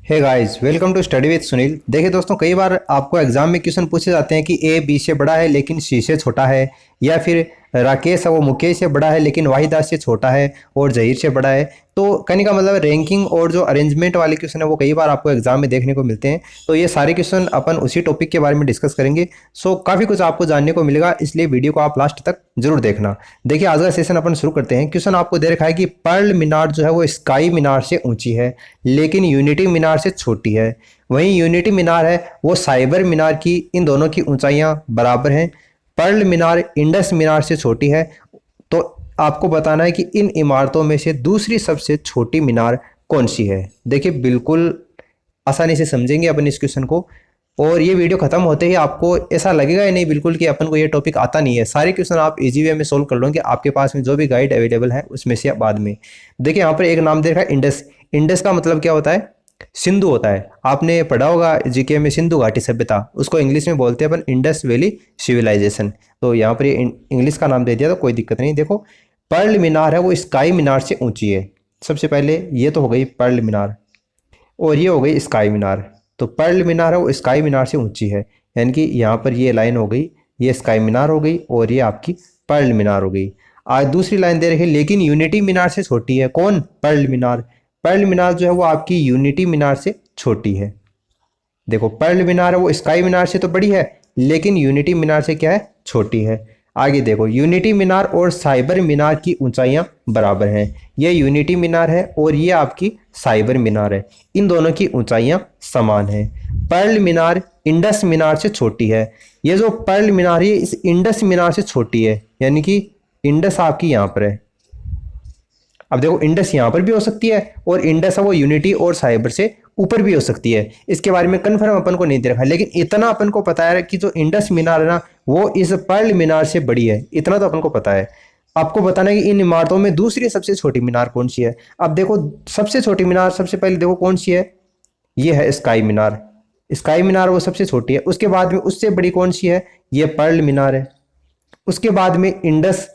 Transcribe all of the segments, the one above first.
Hey guys, welcome to study with Sunil. देखिए दोस्तों, कई बार आपको एग्जाम में क्वेश्चन पूछे जाते हैं कि ए बी से बड़ा है लेकिन सी से छोटा है, या फिर राकेश है वो मुकेश से बड़ा है लेकिन वाहिदा से छोटा है और जहीर से बड़ा है। तो कहने का मतलब रैंकिंग और जो अरेंजमेंट वाले क्वेश्चन है वो कई बार आपको एग्जाम में देखने को मिलते हैं। तो ये सारे क्वेश्चन अपन उसी टॉपिक के बारे में डिस्कस करेंगे। सो काफ़ी कुछ आपको जानने को मिलेगा, इसलिए वीडियो को आप लास्ट तक जरूर देखना। देखिए, आज का सेशन अपन शुरू करते हैं। क्वेश्चन आपको दे रखा है कि पर्ल मीनार जो है वो स्काई मीनार से ऊंची है लेकिन यूनिटी मीनार से छोटी है। वहीं यूनिटी मीनार है वो साइबर मीनार की, इन दोनों की ऊंचाइयां बराबर हैं। पर्ल मीनार इंडस मीनार से छोटी है। तो आपको बताना है कि इन इमारतों में से दूसरी सबसे छोटी मीनार कौन सी है। देखिए, बिल्कुल आसानी से समझेंगे अपन इस क्वेश्चन को, और ये वीडियो खत्म होते ही आपको ऐसा लगेगा ही नहीं बिल्कुल कि अपन को ये टॉपिक आता नहीं है। सारे क्वेश्चन आप इजी वे में सोल्व कर लोगे, आपके पास में जो भी गाइड अवेलेबल है उसमें से बाद में। देखिए, यहाँ पर एक नाम दे रखा है इंडस। इंडस का मतलब क्या होता है? सिंधु होता है। आपने पढ़ा होगा जीके में सिंधु घाटी सभ्यता, उसको इंग्लिश में बोलते हैं अपन इंडस वैली सिविलाइजेशन। तो यहाँ पर ये इंग्लिश का नाम दे दिया तो कोई दिक्कत नहीं। देखो, पर्ल मीनार है वो स्काई मीनार से ऊंची है। सबसे पहले ये तो हो गई पर्ल मीनार, और ये हो गई स्काई मीनार। तो पर्ल मीनार है वो स्काई मीनार से ऊंची है, यानी कि यहाँ पर ये लाइन हो गई, ये स्काई मीनार हो गई और ये आपकी पर्ल मीनार हो गई। आज दूसरी लाइन दे रखी है लेकिन यूनिटी मीनार से छोटी है। कौन? पर्ल मीनार। पर्ल मीनार जो है वो आपकी यूनिटी मीनार से छोटी है। देखो, पर्ल मीनार है वो स्काई मीनार से तो बड़ी है लेकिन यूनिटी मीनार से क्या है? छोटी है। आगे देखो, यूनिटी मीनार और साइबर मीनार की ऊंचाइयां बराबर हैं। ये यूनिटी मीनार है और ये आपकी साइबर मीनार है, इन दोनों की ऊंचाइयां समान हैं। पर्ल मीनार इंडस मीनार से छोटी है। ये जो पर्ल मीनार है इस इंडस मीनार से छोटी है, यानी कि इंडस आपकी यहाँ पर है। अब देखो, इंडस यहाँ पर भी हो सकती है और इंडस है वो यूनिटी और साइबर से ऊपर भी हो सकती है। इसके बारे में कन्फर्म अपन को नहीं दे रखा, लेकिन इतना अपन को पता है कि जो इंडस मीनार है ना वो इस पर्ल मीनार से बड़ी है, इतना तो अपन को पता है। आपको बताना है कि इन इमारतों में दूसरी सबसे छोटी मीनार कौन सी है। अब देखो, सबसे छोटी मीनार सबसे पहले देखो कौन सी है, ये है स्काई मीनार। स्काई मीनार वो सबसे छोटी है। उसके बाद में उससे बड़ी कौन सी है? ये पर्ल मीनार है। उसके बाद में इंडस,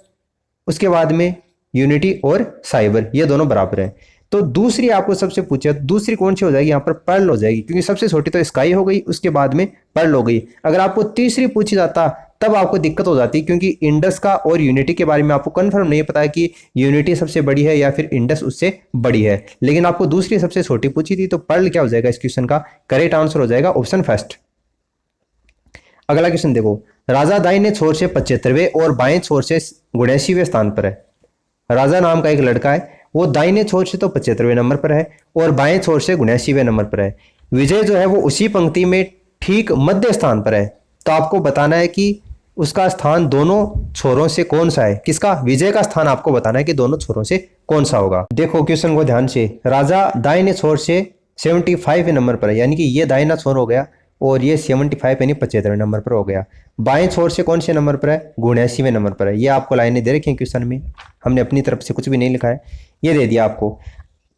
उसके बाद में यूनिटी और साइबर, ये दोनों बराबर हैं। तो दूसरी आपको सबसे पूछे, दूसरी कौन सी हो जाएगी? यहाँ पर पर्ल हो जाएगी, क्योंकि सबसे छोटी तो स्काई हो गई, उसके बाद में पर्ल हो गई। अगर आपको तीसरी पूछी जाता तब आपको दिक्कत हो जाती, क्योंकि इंडस का और यूनिटी के बारे में आपको कंफर्म नहीं पता है कि यूनिटी सबसे बड़ी है या फिर इंडस उससे बड़ी है। लेकिन आपको दूसरी सबसे छोटी पूछी थी, तो पर्ल क्या हो जाएगा इस क्वेश्चन का? करेक्ट आंसर हो जाएगा ऑप्शन फर्स्ट। अगला क्वेश्चन देखो, राजा दाहिने छोर से 75वें और बाएं छोर से 79वें स्थान पर है। राजा नाम का एक लड़का है, वो दाहिने छोर से तो 75वें नंबर पर है और बाएं छोर से 79वें नंबर पर है। विजय जो है वो उसी पंक्ति में ठीक मध्य स्थान पर है। तो आपको बताना है कि उसका स्थान दोनों छोरों से कौन सा है। किसका? विजय का स्थान आपको बताना है कि दोनों छोरों से कौन सा होगा। देखो क्वेश्चन को ध्यान से, राजा दाहिने छोर से 75वें नंबर पर है, यानी कि ये दाहिना छोर हो गया और ये 75 यानी 75वें नंबर पर हो गया। बाएं छोर से कौन से नंबर पर है? 79वें नंबर पर है। ये आपको लाइनें दे रखी हैं क्वेश्चन में, हमने अपनी तरफ से कुछ भी नहीं लिखा है, ये दे दिया आपको।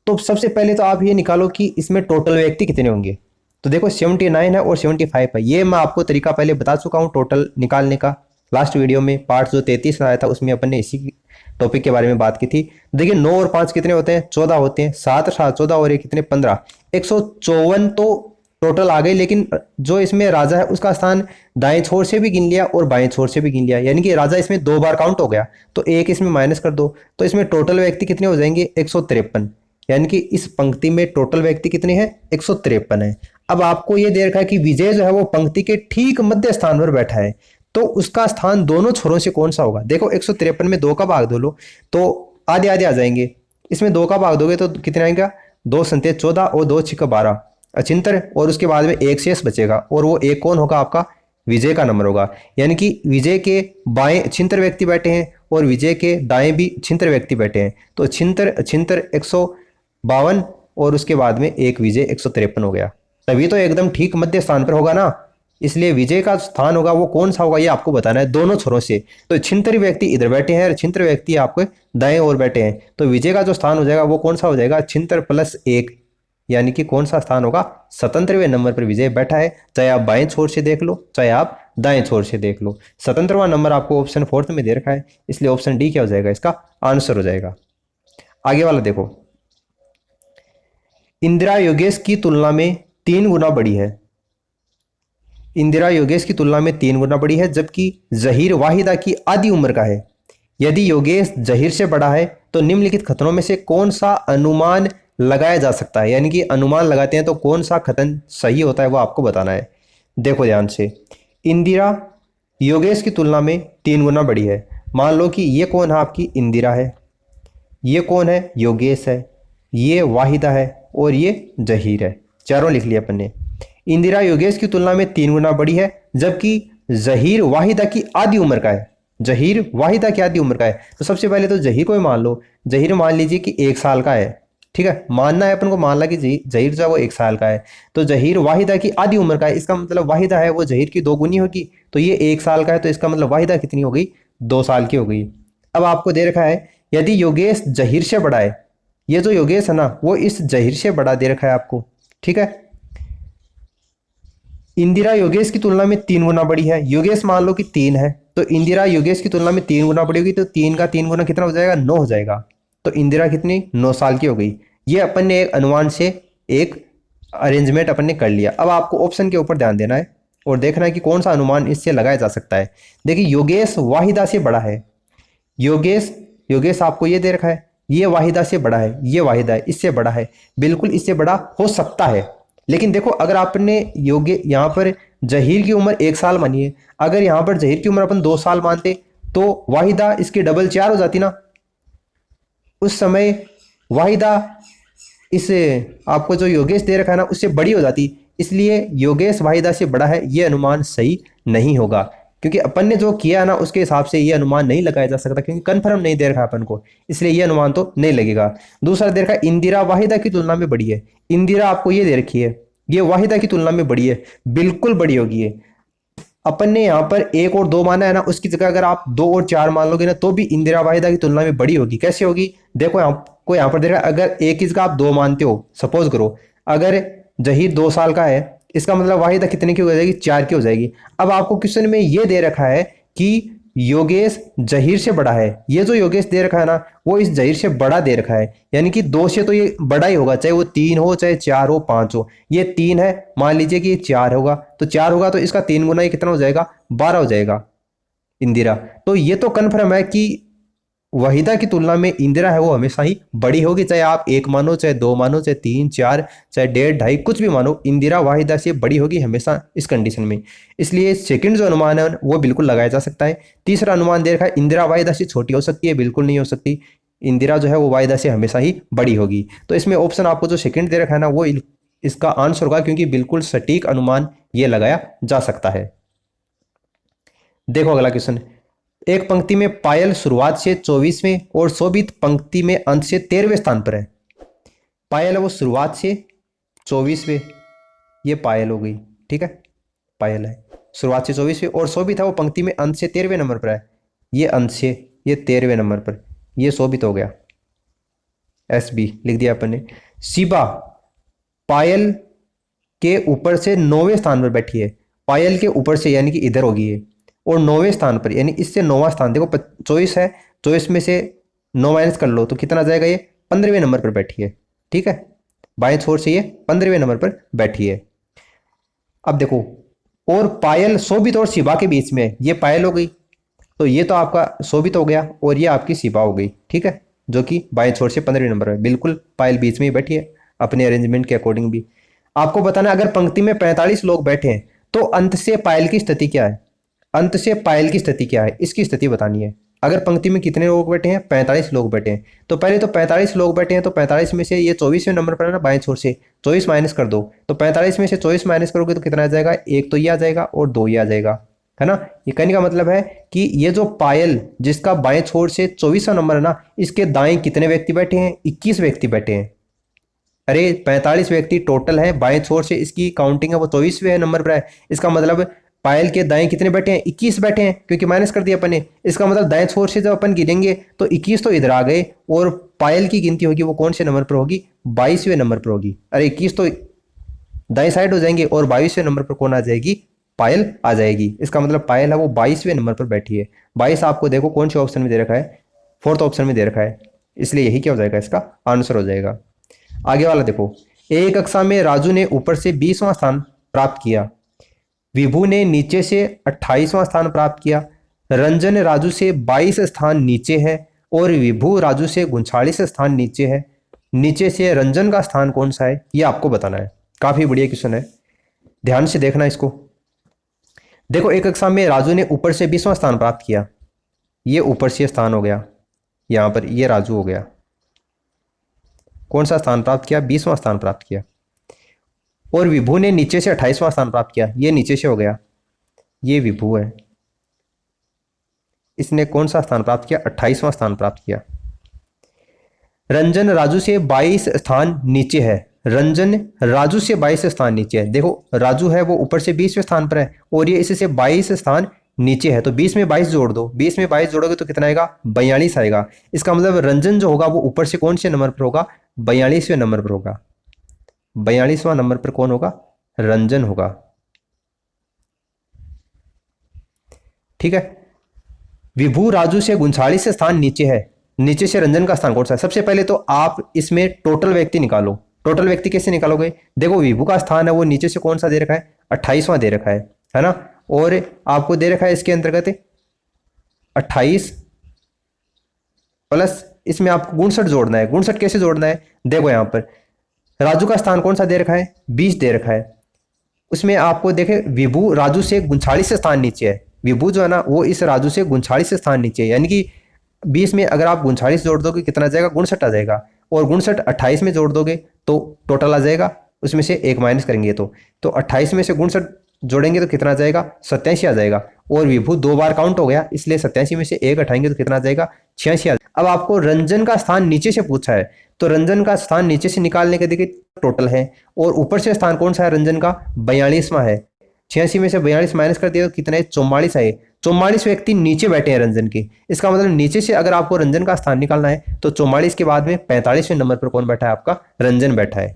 तो सबसे पहले तो आप ये निकालो कि इसमें टोटल व्यक्ति कितने होंगे। तो देखो, 79 है और 75 है। ये मैं आपको तरीका पहले बता चुका हूँ टोटल निकालने का। लास्ट वीडियो में पार्ट जो 33 आया था उसमें अपन ने इसी टॉपिक के बारे में बात की थी। देखिए, 9 और 5 कितने होते हैं? 14 होते हैं। 7 और 7 14 और ये कितने? 15। 154 तो टोटल आ गई, लेकिन जो इसमें राजा है उसका स्थान दाएं छोर से भी गिन लिया और बाएं छोर से भी गिन लिया, यानी कि राजा इसमें 2 बार काउंट हो गया। तो एक इसमें माइनस कर दो, तो इसमें टोटल व्यक्ति कितने हो जाएंगे? 153। यानी कि इस पंक्ति में टोटल व्यक्ति कितने हैं? 153 है। अब आपको यह दे रखा है कि विजय जो है वो पंक्ति के ठीक मध्य स्थान पर बैठा है, तो उसका स्थान दोनों छोरों से कौन सा होगा। देखो, 153 में 2 का भाग दो लो तो आधे आधे आ जाएंगे। इसमें 2 का भाग दोगे तो कितने आएगा? 2 संते 14 और 2 छिका 12 अचिंतर, और उसके बाद में एक शेष बचेगा, और वो एक कौन होगा? आपका विजय का नंबर होगा। यानी कि विजय के बाएं छिंतर व्यक्ति बैठे हैं और विजय के दाएं भी छिंतर व्यक्ति बैठे हैं। तो छिंतर छिंतर 152 और उसके बाद में एक विजय 153 हो गया। तभी तो एकदम ठीक मध्य स्थान पर होगा ना। इसलिए विजय का स्थान होगा वो कौन सा होगा ये आपको बताना है दोनों छोरों से। तो छिंतर व्यक्ति इधर बैठे हैं और छिंतर व्यक्ति आपके दाएं ओर बैठे हैं, तो विजय का जो स्थान हो जाएगा वो कौन सा हो जाएगा? छिंतर प्लस 1, यानी कि कौन सा स्थान होगा? 77वें नंबर पर विजय बैठा है। चाहे आप बाएं छोर से देख लो चाहे आप दाएं छोर से देख लो, 77वां नंबर आपको ऑप्शन 4 में दे रखा है, इसलिए ऑप्शन डी क्या हो जाएगा? इसका आंसर हो जाएगा। आगे वाला देखो, इंदिरा योगेश की तुलना में 3 गुना बड़ी है। इंदिरा योगेश की तुलना में 3 गुना बड़ी है, जबकि जहीर वाहिदा की आधी उम्र का है। यदि योगेश जहीर से बड़ा है तो निम्नलिखित खतरों में से कौन सा अनुमान लगाया जा सकता है, यानी कि अनुमान लगाते हैं तो कौन सा कथन सही होता है वो आपको बताना है। देखो ध्यान से, इंदिरा योगेश की तुलना में 3 गुना बड़ी है। मान लो कि ये कौन है, आपकी इंदिरा है, ये कौन है, योगेश है, ये वाहिदा है और ये जहीर है। चारों लिख लिया अपन ने। इंदिरा योगेश की तुलना में 3 गुना बड़ी है, जबकि जहीर वाहिदा की आधी उम्र का है। जहीर वाहिदा की आधी उम्र का है, तो सबसे पहले तो जहीर को ही मान लो। जहीर मान लीजिए कि 1 साल का है, ठीक है, मानना है अपन को, मान ला कि जहीर जो है वो 1 साल का है, तो जहीर वाहिदा की आधी उम्र का है। इसका मतलब वाहिदा है वो जहीर की 2 गुनी होगी, तो ये 1 साल का है, तो इसका मतलब वाहिदा कितनी हो गई, 2 साल की हो गई। अब आपको दे रखा है यदि योगेश जहीर से बड़ा है, ये जो योगेश है ना वो इस जहीर से बड़ा दे रखा है आपको, ठीक है। इंदिरा योगेश की तुलना में 3 गुना बड़ी है। योगेश मान लो कि 3 है, तो इंदिरा योगेश की तुलना में 3 गुना बड़ी होगी, तो 3 का 3 गुना कितना हो जाएगा, 9 हो जाएगा। तो इंदिरा कितनी, 9 साल की हो गई। ये अपन ने एक अनुमान से एक अरेंजमेंट अपन ने कर लिया। अब आपको ऑप्शन के ऊपर ध्यान देना है और देखना है कि कौन सा अनुमान इससे लगाया जा सकता है। देखिए योगेश वाहिदा से बड़ा है, योगेश योगेश आपको ये दे रखा है, ये वाहिदा से बड़ा है, ये वाहिदा है, इससे बड़ा है, बिल्कुल इससे बड़ा हो सकता है। लेकिन देखो अगर आपने योगे यहाँ पर जहीर की उम्र 1 साल मानी है, अगर यहाँ पर जहीर की उम्र अपन 2 साल मानते तो वाहिदा इसकी डबल 4 हो जाती ना। उस समय वाहिदा इस आपको जो योगेश दे रखा है ना उससे बड़ी हो जाती, इसलिए योगेश वाहिदा से बड़ा है, ये अनुमान सही नहीं होगा। क्योंकि अपन ने जो किया है ना उसके हिसाब से ये अनुमान नहीं लगाया जा सकता, क्योंकि कन्फर्म नहीं दे रखा अपन को, इसलिए ये अनुमान तो नहीं लगेगा। दूसरा दे रखा है इंदिरा वाहिदा की तुलना में बड़ी है। इंदिरा आपको ये दे रखी है, ये वाहिदा की तुलना में बड़ी है, बिल्कुल बड़ी होगी ये। अपन ने यहाँ पर 1 और 2 माना है ना, उसकी जगह अगर आप 2 और 4 मान लोगे ना तो भी इंदिरा वाहिदा की तुलना में बड़ी होगी। कैसे होगी, देखो आपको यहाँ पर देखा, अगर एक की जगह आप 2 मानते हो, सपोज करो अगर जहीर 2 साल का है, इसका मतलब वाहिदा कितने की हो जाएगी, 4 की हो जाएगी। अब आपको क्वेश्चन में ये दे रखा है कि योगेश जहीर से बड़ा है, ये जो योगेश दे रखा है ना वो इस जहीर से बड़ा दे रखा है, यानी कि 2 से तो ये बड़ा ही होगा, चाहे वो 3 हो, चाहे 4 हो, 5 हो। ये 3 है, मान लीजिए कि ये 4 होगा, तो 4 होगा तो इसका 3 गुना ये कितना हो जाएगा, 12 हो जाएगा इंदिरा। तो ये तो कन्फर्म है कि वहीदा की तुलना में इंदिरा है वो हमेशा ही बड़ी होगी, चाहे आप 1 मानो, चाहे 2 मानो, चाहे 3 4, चाहे 1.5 2.5 कुछ भी मानो, इंदिरा वाहिदा से बड़ी होगी हमेशा इस कंडीशन में। इसलिए सेकंड जो अनुमान है वो बिल्कुल लगाया जा सकता है। तीसरा अनुमान दे रखा है इंदिरा वाहिदा से छोटी हो सकती है, बिल्कुल नहीं हो सकती, इंदिरा जो है वो वाहिदा से हमेशा ही बड़ी होगी। तो इसमें ऑप्शन आपको जो सेकंड दे रखा है ना वो इसका आंसर होगा, क्योंकि बिल्कुल सटीक अनुमान ये लगाया जा सकता है। देखो अगला क्वेश्चन, एक पंक्ति में पायल शुरुआत से 24वें और शोभित पंक्ति में अंत से 13वें स्थान पर है। पायल है वो शुरुआत से 24वें, ये पायल हो गई, ठीक है, पायल है शुरुआत से 24वें, और शोभित है वो पंक्ति में अंत से 13वें नंबर पर है, ये अंत से ये 13वें नंबर पर, ये शोभित हो गया, SB लिख दिया अपन ने। शिबा पायल के ऊपर से 9वें स्थान पर बैठी है, पायल के ऊपर से यानी कि इधर होगी ये, और 9वें स्थान पर यानी इससे 9वां स्थान, देखो 24 है, 24 में से 9 माइनस कर लो तो कितना जाएगा, ये 15वें नंबर पर बैठी है, ठीक है, बाएं छोर से ये 15वें नंबर पर बैठी है। अब देखो, और पायल शोभित और शिबा के बीच में, ये पायल हो गई, तो ये तो आपका शोभित हो गया और ये आपकी शिबा हो गई, ठीक है, जो कि बाएं छोर से 15वें नंबर पर, बिल्कुल पायल बीच में ही बैठी है अपने अरेंजमेंट के अकॉर्डिंग भी। आपको बताना अगर पंक्ति में 45 लोग बैठे हैं तो अंत से पायल की स्थिति क्या है, अंत से पायल की स्थिति क्या है, इसकी स्थिति बतानी है। अगर पंक्ति में कितने लोग बैठे हैं, 45 लोग बैठे हैं, तो पहले तो 45 लोग बैठे हैं, तो 45 में से ये 24वें नंबर पर है ना, बाएं छोर से 24 माइनस कर दो, तो 45 में से 24 माइनस करोगे तो कितना आ जाएगा, 1 तो ये आ जाएगा और 2 ये आ जाएगा, है ना। ये कहने का मतलब है कि ये जो पायल जिसका बाएं छोर से 24वां नंबर है ना, इसके दाएं कितने व्यक्ति बैठे हैं, 21 व्यक्ति बैठे हैं। अरे 45 व्यक्ति टोटल है, बाएं छोर से इसकी काउंटिंग है वो 24वें नंबर पर है, इसका मतलब पायल के दाएं कितने बैठे हैं, 21 बैठे हैं, क्योंकि माइनस कर दिया अपन ने। इसका मतलब दाएं छोर से जब अपन गिनेंगे तो 21 तो इधर आ गए, और पायल की गिनती होगी वो कौन से नंबर पर होगी, 22वें नंबर पर होगी। अरे 21 तो दाएं साइड हो जाएंगे और 22वें नंबर पर कौन आ जाएगी, पायल आ जाएगी। इसका मतलब पायल है वो 22वें नंबर पर बैठी है। 22 आपको देखो कौन से ऑप्शन में दे रखा है, 4th ऑप्शन में दे रखा है, इसलिए यही क्या हो जाएगा, इसका आंसर हो जाएगा। आगे वाला देखो, एक कक्षा में राजू ने ऊपर से 20वां स्थान प्राप्त किया, विभू ने नीचे से 28वां स्थान प्राप्त किया, रंजन राजू से 22 स्थान नीचे है और विभू राजू से 39 स्थान नीचे है। नीचे से रंजन का स्थान कौन सा है ये आपको बताना है। काफी बढ़िया क्वेश्चन है, ध्यान से देखना इसको। देखो एक कक्षा में राजू ने ऊपर से 20वां स्थान प्राप्त किया, ये ऊपर से स्थान हो गया, यहां पर ये राजू हो गया। कौन सा स्थान प्राप्त किया? 20वां स्थान प्राप्त किया। और विभू ने नीचे से 28वां स्थान प्राप्त किया, ये नीचे से हो गया, ये विभू है। इसने कौन सा स्थान प्राप्त किया? 28वां स्थान प्राप्त किया। रंजन राजू से 22 स्थान नीचे है, रंजन राजू से 22 स्थान नीचे है। देखो राजू है वो ऊपर से 20वें स्थान पर है और ये इससे 22 स्थान नीचे है, तो 20 में 22 जोड़ दो, 20 में 22 जोड़ोगे तो कितना आएगा? 42 आएगा। इसका मतलब रंजन जो होगा वो ऊपर से कौन से नंबर पर होगा? 42वें नंबर पर होगा। 42वां नंबर पर कौन होगा? रंजन होगा। ठीक है। विभू राजू से 39 स्थान नीचे है, नीचे से रंजन का स्थान कौन सा है? सबसे पहले तो आप इसमें टोटल व्यक्ति निकालो। टोटल व्यक्ति कैसे निकालोगे? देखो विभू का स्थान है वो नीचे से कौन सा दे रखा है? 28वां दे रखा है ना। और आपको दे रखा है इसके अंतर्गत 28 प्लस इसमें आपको 59 जोड़ना है। 59 कैसे जोड़ना है? देखो यहां पर राजू का स्थान कौन सा दे रखा है? 20 दे रखा है। उसमें आपको देखे विभू राजू से 39 स्थान नीचे है, विभू जो है ना वो इस राजू से 39 स्थान नीचे है, यानी कि 20 में अगर आप 39 जोड़ दोगे कितना आ जाएगा? 59 आ जाएगा। और 59 28 में जोड़ दोगे तो टोटल आ जाएगा, उसमें से एक माइनस करेंगे तो 28 में से 59 जोड़ेंगे तो कितना आ जाएगा? 87 आ जाएगा। और विभू 2 बार काउंट हो गया, इसलिए 87 में से एक हटाएंगे तो कितना आ जाएगा? 86 आ जाएगा। अब आपको रंजन का स्थान नीचे से पूछा है, तो रंजन का स्थान नीचे से निकालने के देखिए टोटल है, और ऊपर से स्थान कौन सा है? रंजन का 42वां है। 86 में से 42 माइनस कर दिया तो कितना है? 44 आए। 44 व्यक्ति नीचे बैठे हैं रंजन के। इसका मतलब नीचे से अगर आपको रंजन का स्थान निकालना है तो 44 के बाद में 45वें नंबर पर कौन बैठा है? आपका रंजन बैठा है।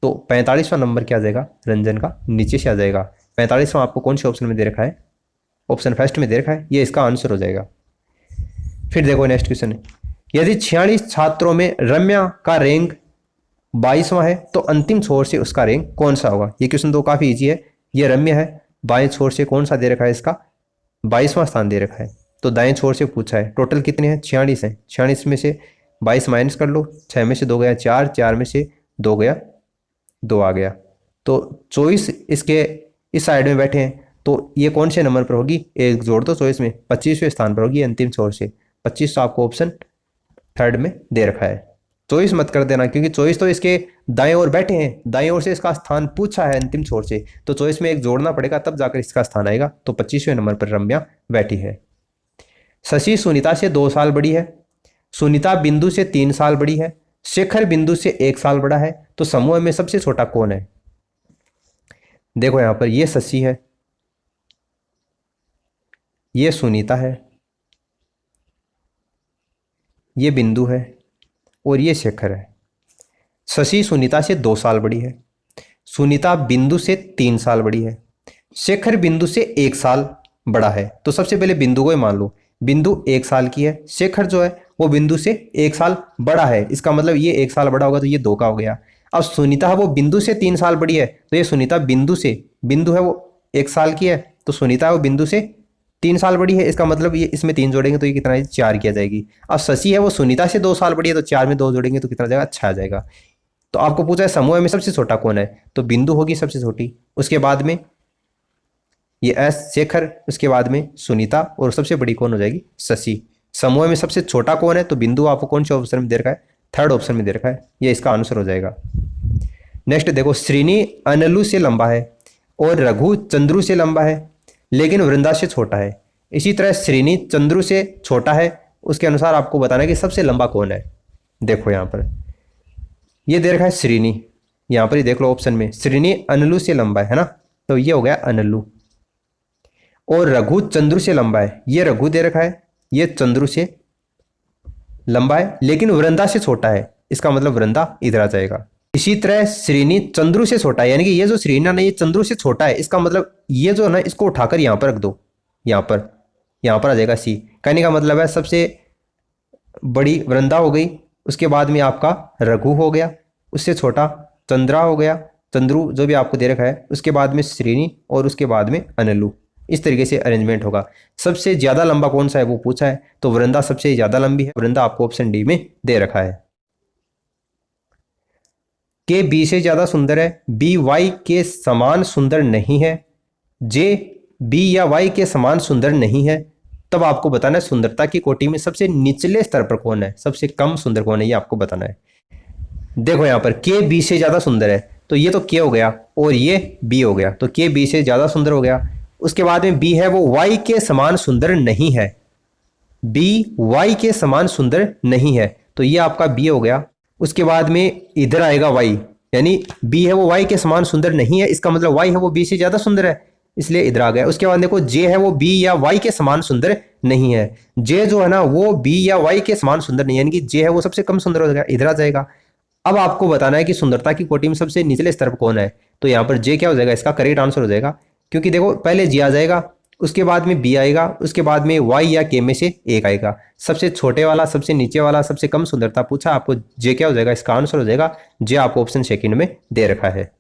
तो 45वां नंबर क्या आ जाएगा? रंजन का नीचे से आ जाएगा। 45वां आपको कौन से ऑप्शन में दे रखा है? ऑप्शन फर्स्ट में दे रखा है, ये इसका आंसर हो जाएगा। फिर देखो नेक्स्ट क्वेश्चन है, यदि 46 छात्रों में रम्या का रैंक 22वां है तो अंतिम छोर से उसका रैंक कौन सा होगा? ये क्वेश्चन तो काफी इजी है। ये रम्या है, बाएं छोर से कौन सा दे रखा है? इसका 22वां स्थान दे रखा है, तो दाएं छोर से पूछा है। टोटल कितने हैं? 46 है। 46 में से 22 माइनस कर लो, 6 में से 2 गया 4, 4 में से 2 गया 2 आ गया, तो 24 इसके इस साइड में बैठे हैं, तो ये कौन से नंबर पर होगी? एक जोड़ दो 24 में, 25वें स्थान पर होगी अंतिम छोर से। 25 तो आपको ऑप्शन थर्ड में दे रखा है। 24 मत कर देना, क्योंकि 24 तो इसके दाएं ओर बैठे हैं, दाएं ओर से इसका स्थान पूछा है अंतिम छोर से, तो 24 में एक जोड़ना पड़ेगा तब जाकर इसका स्थान आएगा। तो 25वें नंबर पर रम्या बैठी है। शशि सुनीता से 2 साल बड़ी है, सुनीता बिंदु से 3 साल बड़ी है, शेखर बिंदु से 1 साल बड़ा है, तो समूह में सबसे छोटा कौन है? देखो यहां पर ये शशि है, ये सुनीता है, ये बिंदु है और ये शेखर है। शशि सुनीता से 2 साल बड़ी है, सुनीता बिंदु से 3 साल बड़ी है, शेखर बिंदु से 1 साल बड़ा है। तो सबसे पहले बिंदु को ही मान लो, बिंदु 1 साल की है, शेखर जो है वो बिंदु से 1 साल बड़ा है, इसका मतलब ये 1 साल बड़ा होगा तो ये 2 का हो गया। अब सुनीता है वो बिंदु से 3 साल बड़ी है, तो ये सुनीता बिंदु है वो 1 साल की है, तो सुनीता वो बिंदु से 3 साल बड़ी है, इसका मतलब ये इसमें 3 जोड़ेंगे तो ये कितना है? 4 किया जाएगी। अब शशि है वो सुनीता से 2 साल बड़ी है, तो 4 में 2 जोड़ेंगे तो कितना जाएगा? 6 आ जाएगा। तो आपको पूछा है समूह में सबसे छोटा कौन है, तो बिंदु होगी सबसे छोटी, उसके बाद में ये एस शेखर, उसके बाद में सुनीता, और सबसे बड़ी कौन हो जाएगी? शशि। समूह में सबसे छोटा कौन है, तो बिंदु आपको कौन से ऑप्शन में दे रखा है? थर्ड ऑप्शन में दे रखा है, ये इसका आंसर हो जाएगा। नेक्स्ट देखो, श्रीनी अनलू से लंबा है और रघु चंद्रू से लंबा है लेकिन वृंदा से छोटा है। इसी तरह श्रीनी चंद्रू से छोटा है, उसके अनुसार आपको बताना है कि सबसे लंबा कौन है। देखो यहां पर ये दे रखा है श्रीनी, यहां पर ही देख लो ऑप्शन में, श्रीनी अनलू से लंबा है ना, तो ये हो गया अनलू। और रघु चंद्रू से लंबा है, ये रघु दे रखा है, ये चंद्रू से लंबा है लेकिन वृंदा से छोटा है, इसका मतलब वृंदा इधर आ जाएगा। इसी तरह श्रीनी चंद्रू से छोटा है, यानी कि ये जो श्रीना ना ये चंद्रू से छोटा है, इसका मतलब ये जो ना इसको उठाकर यहां पर रख दो, यहां पर आ जाएगा सी। कहने का मतलब है सबसे बड़ी वृंदा हो गई, उसके बाद में आपका रघु हो गया, उससे छोटा चंद्रा हो गया, चंद्रू जो भी आपको दे रखा है, उसके बाद में श्रेणी और उसके बाद में अनलू। इस तरीके से अरेंजमेंट होगा। सबसे ज़्यादा लंबा कौन सा है वो पूछा है, तो वृंदा सबसे ज़्यादा लंबी है। वृंदा आपको ऑप्शन डी में दे रखा है। के बी से ज़्यादा सुंदर है, बी वाई के समान सुंदर नहीं है, जे बी या वाई के समान सुंदर नहीं है, तब आपको बताना है सुंदरता की कोटि में सबसे निचले स्तर पर कौन है, सबसे कम सुंदर कौन है, ये आपको बताना है। देखो यहाँ पर के बी से ज़्यादा सुंदर है, तो ये तो के हो गया और ये बी हो गया, तो के बी से ज़्यादा सुंदर हो गया। उसके बाद में बी है वो वाई के समान सुंदर नहीं है, बी वाई के समान सुंदर नहीं है, तो ये आपका बी हो गया। उसके बाद में इधर आएगा वाई, यानी बी है वो वाई के समान सुंदर नहीं है, इसका मतलब वाई है वो बी से ज़्यादा सुंदर है, इसलिए इधर आ गया। उसके बाद देखो जे है वो बी या वाई के समान सुंदर नहीं है, जे जो है ना वो बी या वाई के समान सुंदर नहीं है, यानी कि जे है वो सबसे कम सुंदर हो जाएगा, इधर आ जाएगा। अब आपको बताना है कि सुंदरता की कोटि में सबसे निचले स्तर पर कौन है, तो यहाँ पर जे क्या हो जाएगा, इसका करेक्ट आंसर हो जाएगा। क्योंकि देखो पहले जे आ जाएगा, उसके बाद में बी आएगा, उसके बाद में वाई या के में से एक आएगा। सबसे छोटे वाला, सबसे नीचे वाला, सबसे कम सुंदरता पूछा, आपको जे क्या हो जाएगा, इसका आंसर हो जाएगा जे, आपको ऑप्शन सेकंड में दे रखा है।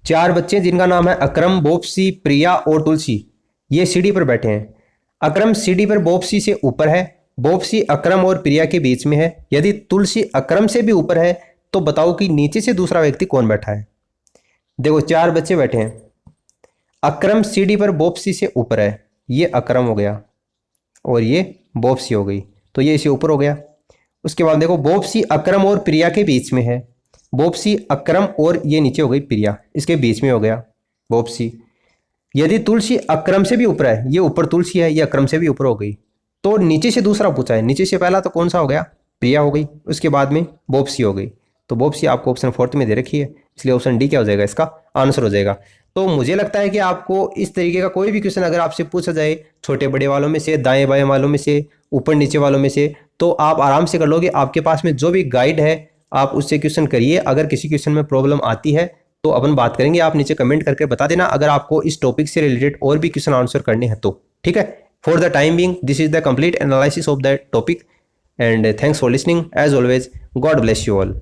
4 बच्चे जिनका नाम है अकरम, बोपसी, प्रिया और तुलसी, ये सीढ़ी पर बैठे हैं। अकरम सीढ़ी पर बोपसी से ऊपर है, बोपसी अकरम और प्रिया के बीच में है। यदि तुलसी अकरम से भी ऊपर है तो बताओ कि नीचे से दूसरा व्यक्ति कौन बैठा है। देखो 4 बच्चे बैठे हैं, अकरम सीढ़ी पर बोपसी से ऊपर है, ये अकरम हो गया और ये बोपसी हो गई, तो ये इसे ऊपर हो गया। उसके बाद देखो बोपसी अकरम और प्रिया के बीच में है, बोपसी अकरम और ये नीचे हो गई प्रिया, इसके बीच में हो गया बोपसी। यदि तुलसी अकरम से भी ऊपर है, ये ऊपर तुलसी है, ये अकरम से भी ऊपर हो गई, तो नीचे से दूसरा पूछा है, नीचे से पहला तो कौन सा हो गया, प्रिया हो गई, उसके बाद में बोपसी हो गई, तो बोपसी आपको ऑप्शन 4 में दे रखी है, इसलिए ऑप्शन डी क्या हो जाएगा, इसका आंसर हो जाएगा। तो मुझे लगता है कि आपको इस तरीके का कोई भी क्वेश्चन अगर आपसे पूछा जाए, छोटे बड़े वालों में से, दाएं बाएं वालों में से, ऊपर नीचे वालों में से, तो आप आराम से कर लोगे। आपके पास में जो भी गाइड है आप उससे क्वेश्चन करिए। अगर किसी क्वेश्चन में प्रॉब्लम आती है तो अपन बात करेंगे, आप नीचे कमेंट करके बता देना अगर आपको इस टॉपिक से रिलेटेड और भी क्वेश्चन आंसर करने हैं तो, ठीक है। For the time being this is the complete analysis of the topic and thanks for listening as always. God bless you all.